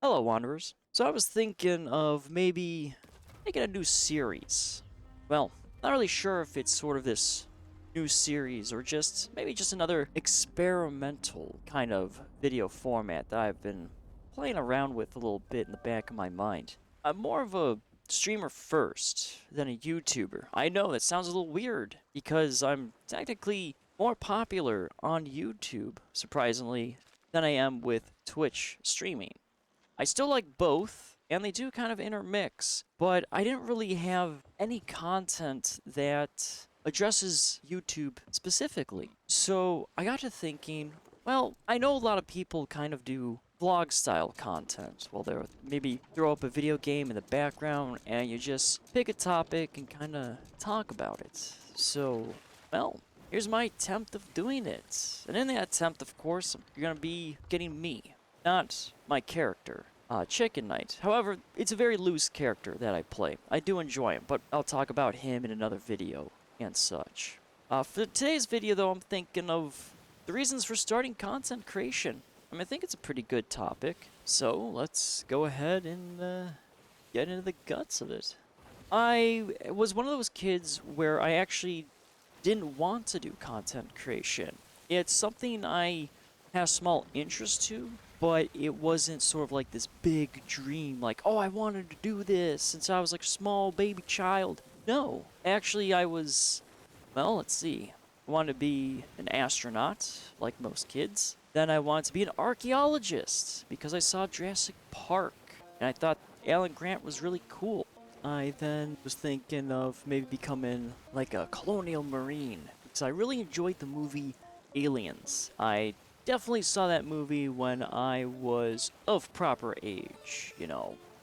Hello, Wanderers. So I was thinking of maybe making a new series. Well, not really sure if it's sort of this new series or maybe just another experimental kind of video format that I've been playing around with a little bit in the back of my mind. I'm more of a streamer first than a YouTuber. I know that sounds a little weird because I'm technically more popular on YouTube, surprisingly, than I am with Twitch streaming. I still like both, and they do kind of intermix, but I didn't really have any content that addresses YouTube specifically. So I got to thinking, well, I know a lot of people kind of do vlog style content. Well, they'll maybe throw up a video game in the background and you just pick a topic and kind of talk about it. So, well, here's my attempt of doing it. And in that attempt, of course, you're going to be getting me, not my character, Chicken Knight. However, it's a very loose character that I play. I do enjoy him, but I'll talk about him in another video and such. For today's video, though, I'm thinking of the reasons for starting content creation. I think it's a pretty good topic, so let's go ahead and get into the guts of it. I was one of those kids where I actually didn't want to do content creation. It's something I have small interest to, but it wasn't sort of like this big dream, like, oh, I wanted to do this since I was like a small baby child. No, actually I was, well, let's see. I wanted to be an astronaut, like most kids. Then I wanted to be an archaeologist, because I saw Jurassic Park, and I thought Alan Grant was really cool. I then was thinking of maybe becoming like a colonial marine, because I really enjoyed the movie Aliens. I definitely saw that movie when I was of proper age,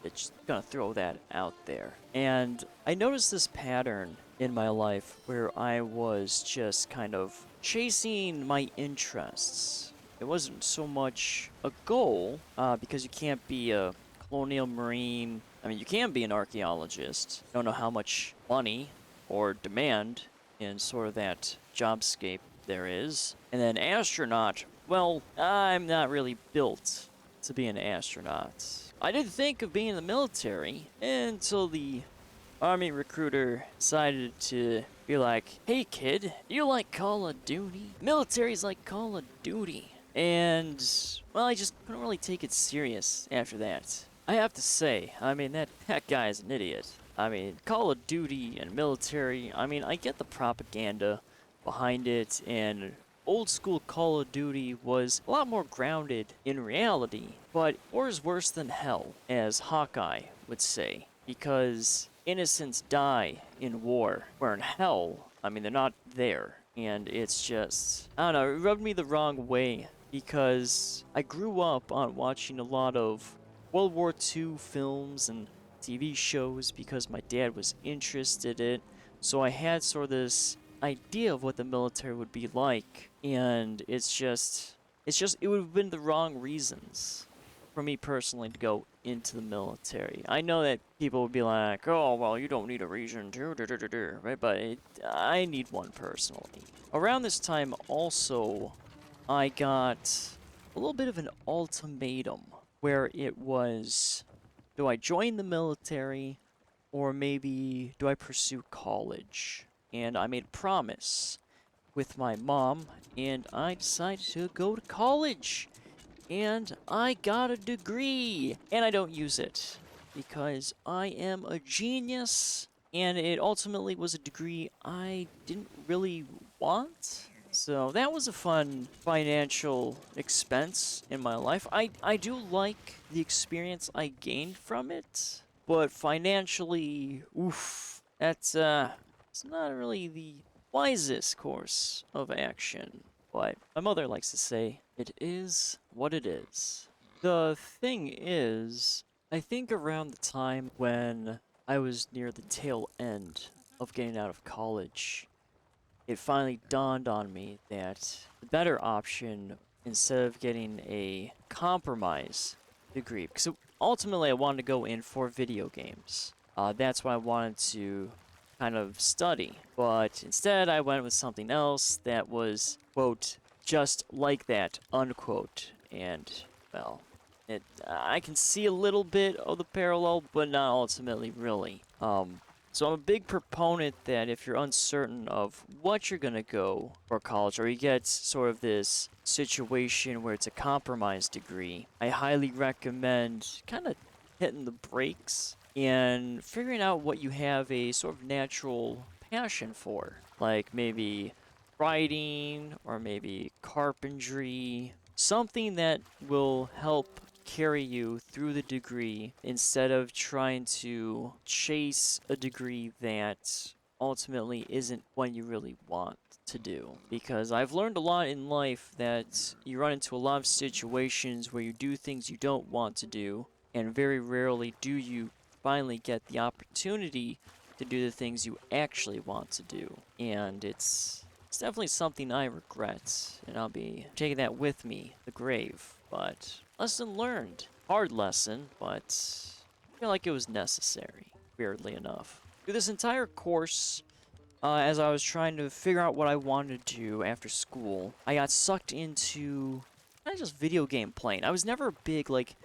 it's gonna throw that out there. And I noticed this pattern in my life where I was just kind of chasing my interests. It wasn't so much a goal, because you can't be a colonial marine. You can be an archaeologist. I don't know how much money or demand in sort of that jobscape there is. And then astronaut, well, I'm not really built to be an astronaut. I did think of being in the military until the army recruiter decided to be like, hey kid, you like Call of Duty? Military's like Call of Duty. And, well, I just couldn't really take it serious after that. I have to say, that guy is an idiot. Call of Duty and military, I get the propaganda behind it, and old school Call of Duty was a lot more grounded in reality, but war is worse than hell, as Hawkeye would say, because innocents die in war, where in hell, they're not there. And it's just, I don't know, it rubbed me the wrong way, because I grew up on watching a lot of World War II films and TV shows because my dad was interested in it, so I had sort of this idea of what the military would be like, and it would have been the wrong reasons for me personally to go into the military. I know that people would be like, oh, well, you don't need a reason to, right? But I need one personally. Around this time also, I got a little bit of an ultimatum where it was, do I join the military or maybe do I pursue college? And I made a promise with my mom, and I decided to go to college. And I got a degree, and I don't use it because I am a genius, and it ultimately was a degree I didn't really want. So that was a fun financial expense in my life. I do like the experience I gained from it, but financially, oof, it's not really the wisest course of action. But my mother likes to say, it is what it is. The thing is, I think around the time when I was near the tail end of getting out of college, it finally dawned on me that the better option, instead of getting a compromise degree, because ultimately I wanted to go in for video games. That's what I wanted to kind of study, but instead I went with something else that was, quote, just like that, unquote, and, well, I can see a little bit of the parallel, but not ultimately really. So I'm a big proponent that if you're uncertain of what you're gonna go for college, or you get sort of this situation where it's a compromise degree, I highly recommend kind of hitting the brakes and figuring out what you have a sort of natural passion for, like maybe writing or maybe carpentry, something that will help carry you through the degree instead of trying to chase a degree that ultimately isn't what you really want to do. Because I've learned a lot in life that you run into a lot of situations where you do things you don't want to do, and very rarely do you finally get the opportunity to do the things you actually want to do. And it's definitely something I regret, and I'll be taking that with me, the grave. But lesson learned. Hard lesson, but I feel like it was necessary, weirdly enough. Through this entire course, as I was trying to figure out what I wanted to do after school, I got sucked into kind of just video game playing. I was never a big, like,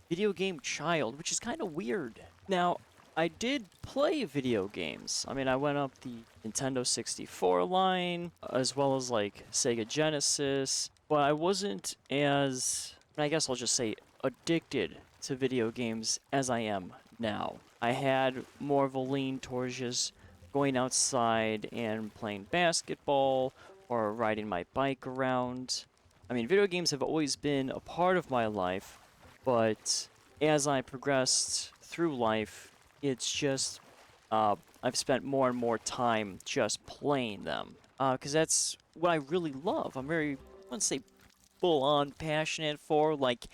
video game child, which is kind of weird. Now, I did play video games. I mean, I went up the Nintendo 64 line, as well as, like, Sega Genesis, but I wasn't as, I guess I'll just say, addicted to video games as I am now. I had more of a lean towards just going outside and playing basketball or riding my bike around. I mean, video games have always been a part of my life, but as I progressed through life, it's just I've spent more and more time just playing them. Because that's what I really love. I'm very, I wouldn't say full on passionate for, like,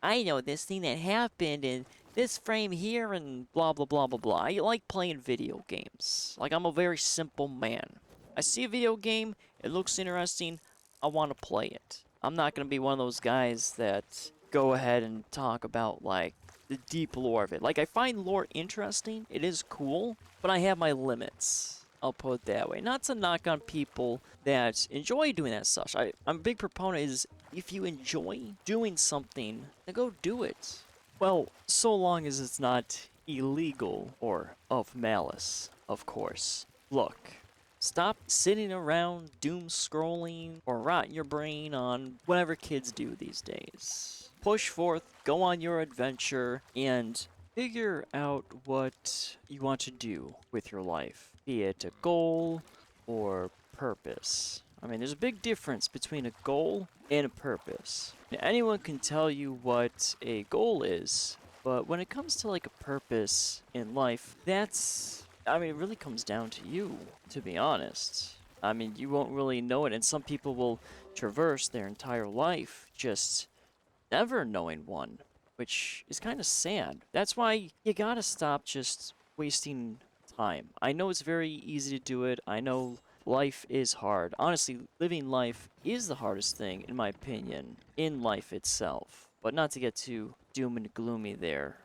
I know this thing that happened in this frame here and blah blah blah blah blah. I like playing video games. Like, I'm a very simple man. I see a video game, it looks interesting, I want to play it. I'm not going to be one of those guys that go ahead and talk about, like, the deep lore of it. Like, I find lore interesting, it is cool, but I have my limits. I'll put it that way. Not to knock on people that enjoy doing that such. I'm a big proponent is if you enjoy doing something, then go do it. Well, so long as it's not illegal or of malice, of course. Look, stop sitting around doom scrolling or rotting your brain on whatever kids do these days. Push forth, go on your adventure, and figure out what you want to do with your life, be it a goal or purpose. I mean, there's a big difference between a goal and a purpose. Now, anyone can tell you what a goal is, but when it comes to, like, a purpose in life, I mean, it really comes down to you, to be honest. I mean, you won't really know it, and some people will traverse their entire life just never knowing one, which is kind of sad. That's why you gotta stop just wasting time. I know it's very easy to do it. I know life is hard. Honestly, living life is the hardest thing, in my opinion, in life itself. But not to get too doom and gloomy there.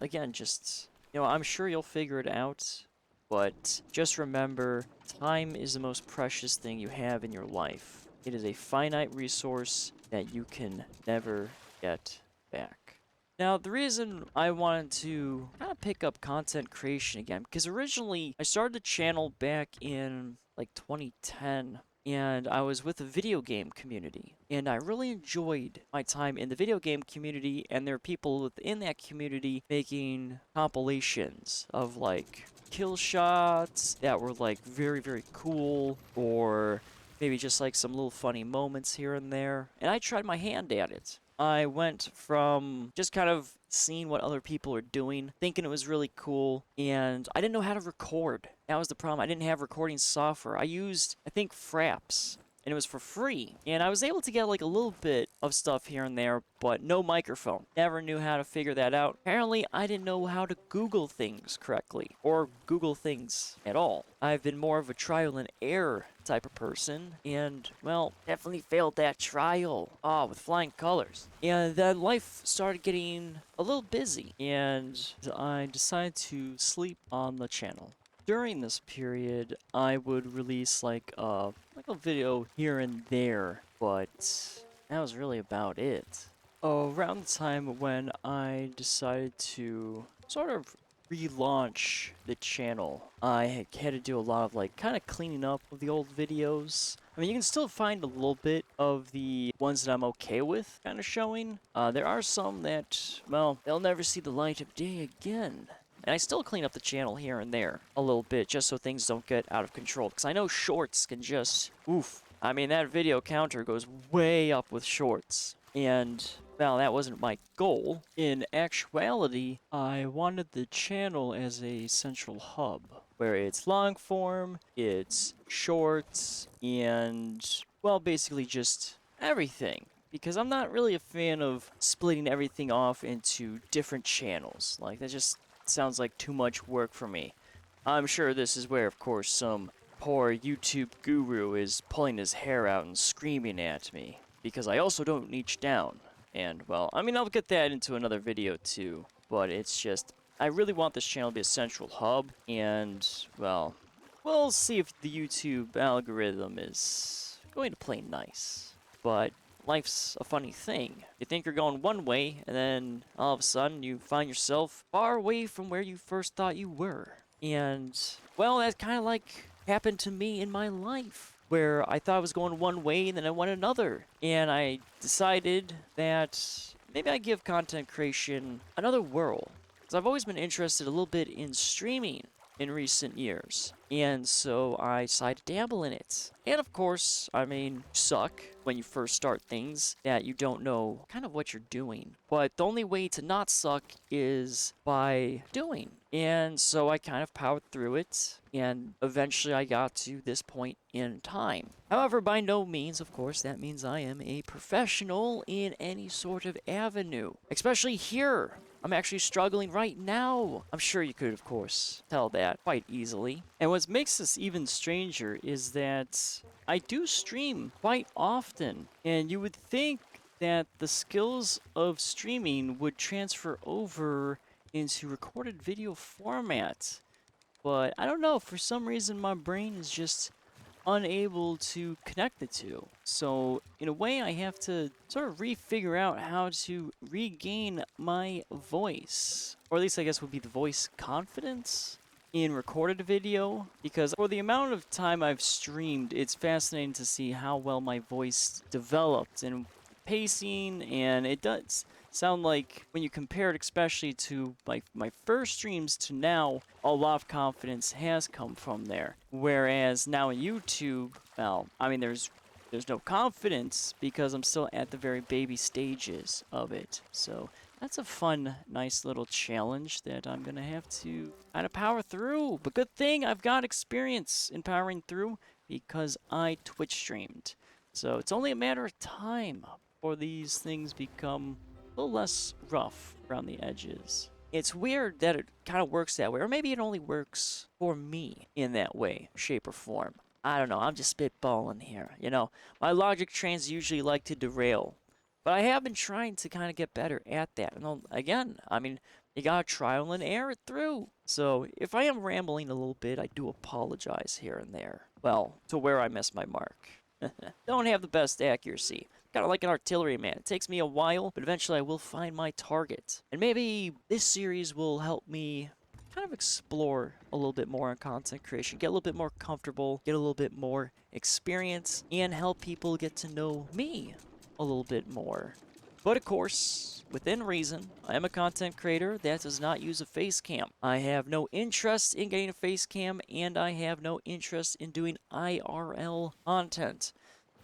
Again, just, I'm sure you'll figure it out. But just remember, time is the most precious thing you have in your life. It is a finite resource that you can never get back. Now, the reason I wanted to kind of pick up content creation again, because originally I started the channel back in like 2010, and I was with the video game community, and I really enjoyed my time in the video game community, and there are people within that community making compilations of, like, kill shots that were, like, very, very cool, or maybe just, like, some little funny moments here and there, and I tried my hand at it. I went from just kind of seeing what other people are doing, thinking it was really cool, and I didn't know how to record. That was the problem. I didn't have recording software. I used, I think, Fraps, and it was for free. And I was able to get, like, a little bit of stuff here and there, but no microphone. Never knew how to figure that out. Apparently, I didn't know how to Google things correctly, or Google things at all. I've been more of a trial and error type of person, and, well, definitely failed that trial. With flying colors. And then life started getting a little busy, and I decided to sleep on the channel. During this period, I would release like a video here and there, but that was really about it. around the time when I decided to sort of relaunch the channel. I had to do a lot of like kind of cleaning up of the old videos. I mean, you can still find a little bit of the ones that I'm okay with kind of showing. There are some that, well, they'll never see the light of day again. And I still clean up the channel here and there a little bit just so things don't get out of control. Because I know shorts can just, oof. I mean, that video counter goes way up with shorts. And, well, that wasn't my goal. In actuality, I wanted the channel as a central hub, where it's long form, it's shorts, and, well, basically just everything. Because I'm not really a fan of splitting everything off into different channels. Like, that just sounds like too much work for me. I'm sure this is where, of course, some poor YouTube guru is pulling his hair out and screaming at me. Because I also don't niche down. And, well, I mean, I'll get that into another video, too. But it's just, I really want this channel to be a central hub. And, well, we'll see if the YouTube algorithm is going to play nice. But life's a funny thing. You think you're going one way, and then all of a sudden you find yourself far away from where you first thought you were. And, well, that kind of like happened to me in my life, where I thought I was going one way, and then I went another. And I decided that maybe I give content creation another whirl. Because I've always been interested a little bit in streaming in recent years. And so I decided to dabble in it. And of course, I mean, suck when you first start things that you don't know kind of what you're doing. But the only way to not suck is by doing. And so I kind of powered through it, and eventually I got to this point in time. However, by no means, of course, that means I am a professional in any sort of avenue. Especially here. I'm actually struggling right now. I'm sure you could, of course, tell that quite easily. And what makes this even stranger is that I do stream quite often. And you would think that the skills of streaming would transfer over into recorded video format. But I don't know, for some reason my brain is just unable to connect the two. So in a way I have to sort of refigure out how to regain my voice. Or at least I guess would be the voice confidence in recorded video. Because for the amount of time I've streamed, it's fascinating to see how well my voice developed and pacing, and it does sound like when you compare it especially to my first streams to now, a lot of confidence has come from there. Whereas now in YouTube, well, I mean there's no confidence because I'm still at the very baby stages of it. So that's a fun, nice little challenge that I'm gonna have to kind of power through. But good thing I've got experience in powering through because I Twitch streamed. So it's only a matter of time before these things become a little less rough around the edges. It's weird that it kind of works that way, or maybe it only works for me in that way, shape, or form. I don't know, I'm just spitballing here. You know, my logic trains usually like to derail, but I have been trying to kind of get better at that. And again, I mean, you gotta trial and error it through. So if I am rambling a little bit, I do apologize here and there. Well, to where I missed my mark. Don't have the best accuracy. Kind of like an artilleryman. It takes me a while, but eventually I will find my target. And maybe this series will help me kind of explore a little bit more on content creation, get a little bit more comfortable, get a little bit more experience, and help people get to know me a little bit more. But of course, within reason, I am a content creator that does not use a face cam. I have no interest in getting a face cam, and I have no interest in doing IRL content.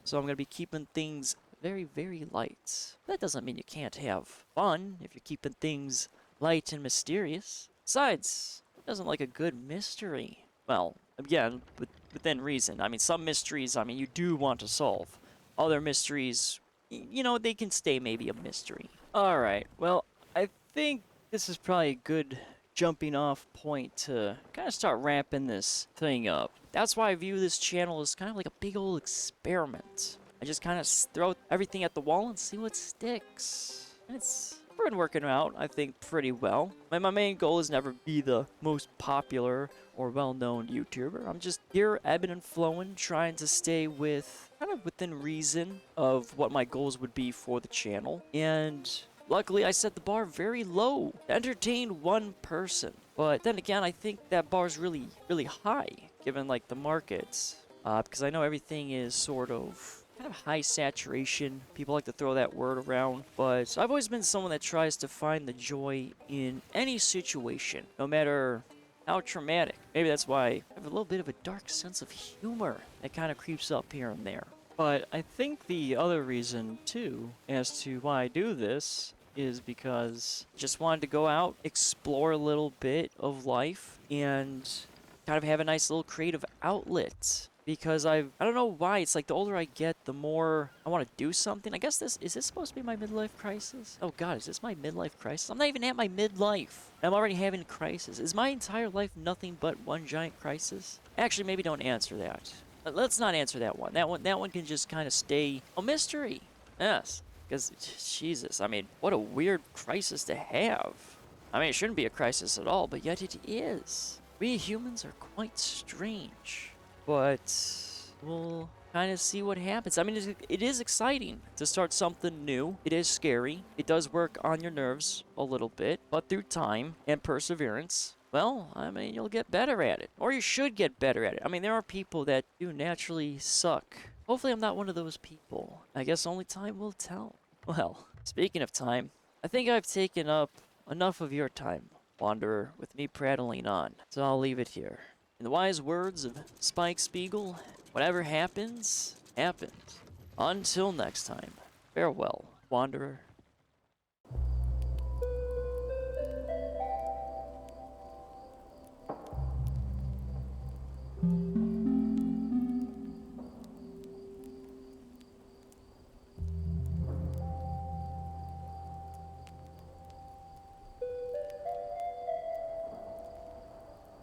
So I'm going to be keeping things very, very light. That doesn't mean you can't have fun if you're keeping things light and mysterious. Besides, who doesn't like a good mystery? Well, again, within reason. I mean, some mysteries, I mean, you do want to solve. Other mysteries, you know, they can stay maybe a mystery. Alright, well, I think this is probably a good jumping off point to kind of start ramping this thing up. That's why I view this channel as kind of like a big old experiment. I just kind of throw everything at the wall and see what sticks. And it's been working out, I think, pretty well. My main goal is never be the most popular or well-known YouTuber. I'm just here ebbing and flowing, trying to stay kind of within reason of what my goals would be for the channel. And luckily, I set the bar very low to entertain one person. But then again, I think that bar's really, really high, given like the markets. Because I know everything is sort of kind of high saturation. People like to throw that word around. But I've always been someone that tries to find the joy in any situation, no matter how traumatic. Maybe that's why I have a little bit of a dark sense of humor that kind of creeps up here and there. But I think the other reason, too, as to why I do this is because I just wanted to go out, explore a little bit of life, and kind of have a nice little creative outlet. Because I don't know why, it's like the older I get, the more I want to do something. I guess is this supposed to be my midlife crisis? Oh god, is this my midlife crisis? I'm not even at my midlife. I'm already having a crisis. Is my entire life nothing but one giant crisis? Actually, maybe don't answer that. Let's not answer that one. That one can just kind of stay a mystery. Yes. Because, Jesus, I mean, what a weird crisis to have. I mean, it shouldn't be a crisis at all, but yet it is. We humans are quite strange. But we'll kind of see what happens. I mean, it is exciting to start something new. It is scary. It does work on your nerves a little bit. But through time and perseverance, well, I mean, you'll get better at it. Or you should get better at it. I mean, there are people that do naturally suck. Hopefully I'm not one of those people. I guess only time will tell. Well, speaking of time, I think I've taken up enough of your time, Wanderer, with me prattling on. So I'll leave it here. In the wise words of Spike Spiegel, whatever happens, happens. Until next time, farewell, Wanderer.